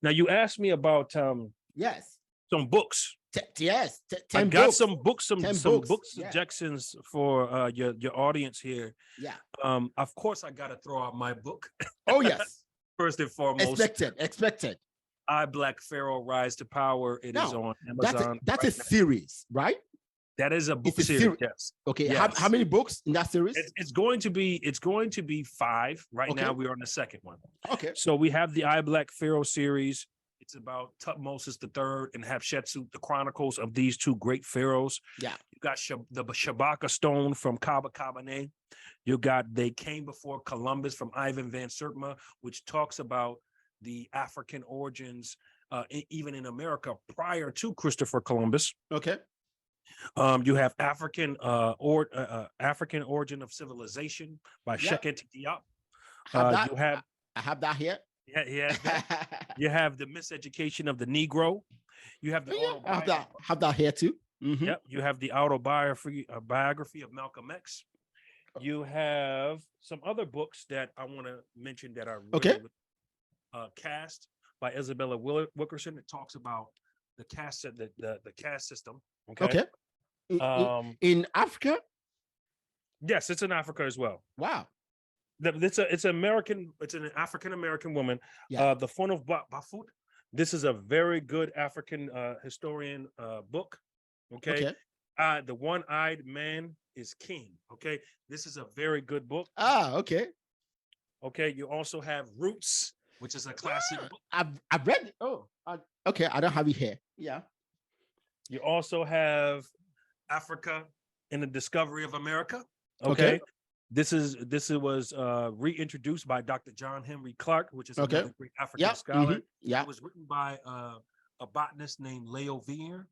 Now you asked me about Yes. some books. Yes. I 10 got books. some books, some 10 book books. suggestions for your audience here. Yeah. Of course, I got to throw out my book. Oh yes. First and foremost, expected. I, Black Pharaoh, Rise to Power. It is on Amazon. That's a series, right? That is a book series. Yes. Okay. Yes. How many books in that series? It's going to be 5. Right now, we're on the second one. Okay. So we have the I, Black Pharaoh series. It's about Tutmosis III and Hatshepsut, the chronicles of these two great pharaohs. Yeah. You got the Shabaka stone from Kaba Kabane. You got They Came Before Columbus from Ivan Van Sertima, which talks about the African origins, even in America prior to Christopher Columbus. Okay. You have African Origin of Civilization by Sheket Diop. I have that here. Yeah. You have The Miseducation of the Negro. You have the I have that here too. Mm-hmm. Yep. You have the biography of Malcolm X. You have some other books that I want to mention that are really Caste by Isabella Wilkerson. It talks about the caste system. Okay. In Africa? Yes, it's in Africa as well. Wow. It's an African American woman. Yeah. The Fun of Bafut. This is a very good African historian book. Okay. The One-Eyed Man is King. Okay. This is a very good book. Okay. Okay. You also have Roots, which is a classic book. I've read it. Okay. I don't have it here. Yeah. You also have Africa in the Discovery of America. Okay. This was reintroduced by Dr. John Henry Clark, which is another great African scholar. Yeah. It was written by a botanist named Leo Vier.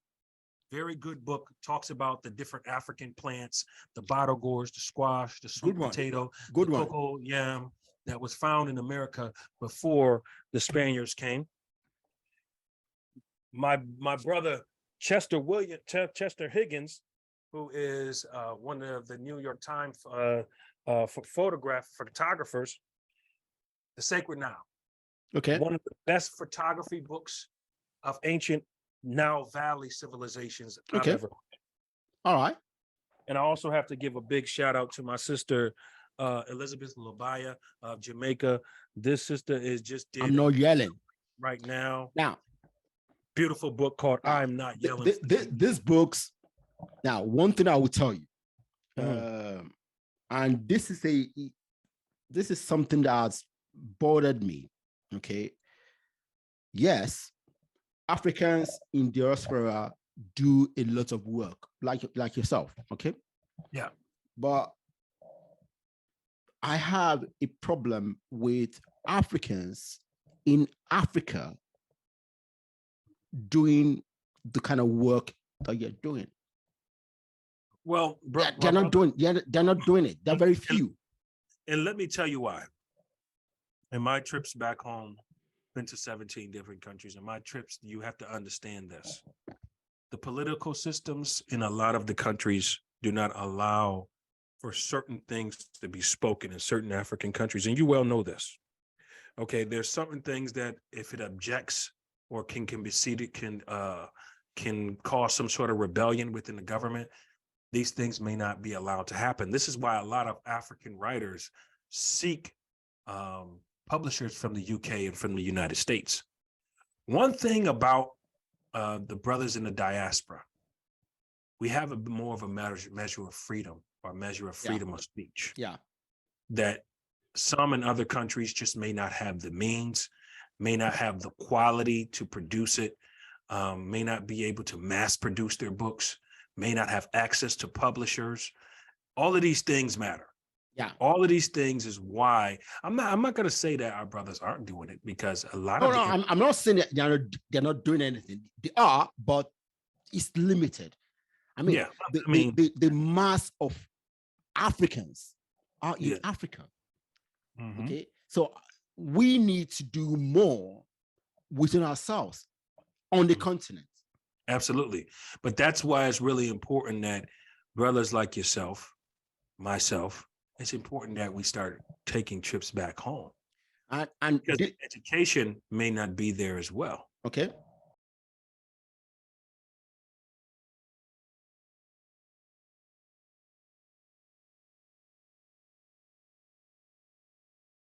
Very good book. Talks about the different African plants, the bottle gourds, the squash, the sweet potato, the cocoa yam that was found in America before the Spaniards came. My brother Chester Higgins, who is one of the New York Times photographers, The Sacred Nile. Okay. One of the best photography books of ancient Nile Valley civilizations I've ever read. All right. And I also have to give a big shout out to my sister, Elizabeth Lobaya of Jamaica. This sister is I'm not yelling right now. Now, beautiful book called I'm Not Yelling. This books. Now, one thing I will tell you, and this is something that's bothered me. Okay. Yes, Africans in diaspora do a lot of work, like yourself. Okay. Yeah. But I have a problem with Africans in Africa doing the kind of work that you're doing. Well, they're not doing it. They're very few. And let me tell you why. In my trips back home, been to 17 different countries. In my trips, you have to understand this. The political systems in a lot of the countries do not allow for certain things to be spoken in certain African countries. And you well know this. Okay, there's certain things that if it objects or can be seated, can cause some sort of rebellion within the government, these things may not be allowed to happen. This is why a lot of African writers seek publishers from the UK and from the United States. One thing about the brothers in the diaspora, we have more of a measure of freedom or measure of freedom of speech. Yeah. That some in other countries just may not have the means, may not have the quality to produce it, may not be able to mass produce their books, may not have access to publishers. All of these things matter. Yeah. All of these things is why I'm not going to say that our brothers aren't doing it, because a lot of I'm not saying that they're not doing anything. They are, but it's limited. I mean, the mass of Africans are in Africa. Mm-hmm. Okay. So we need to do more within ourselves on the continent. Absolutely. But that's why it's really important that brothers like yourself, myself, it's important that we start taking trips back home. And because the education may not be there as well. okay.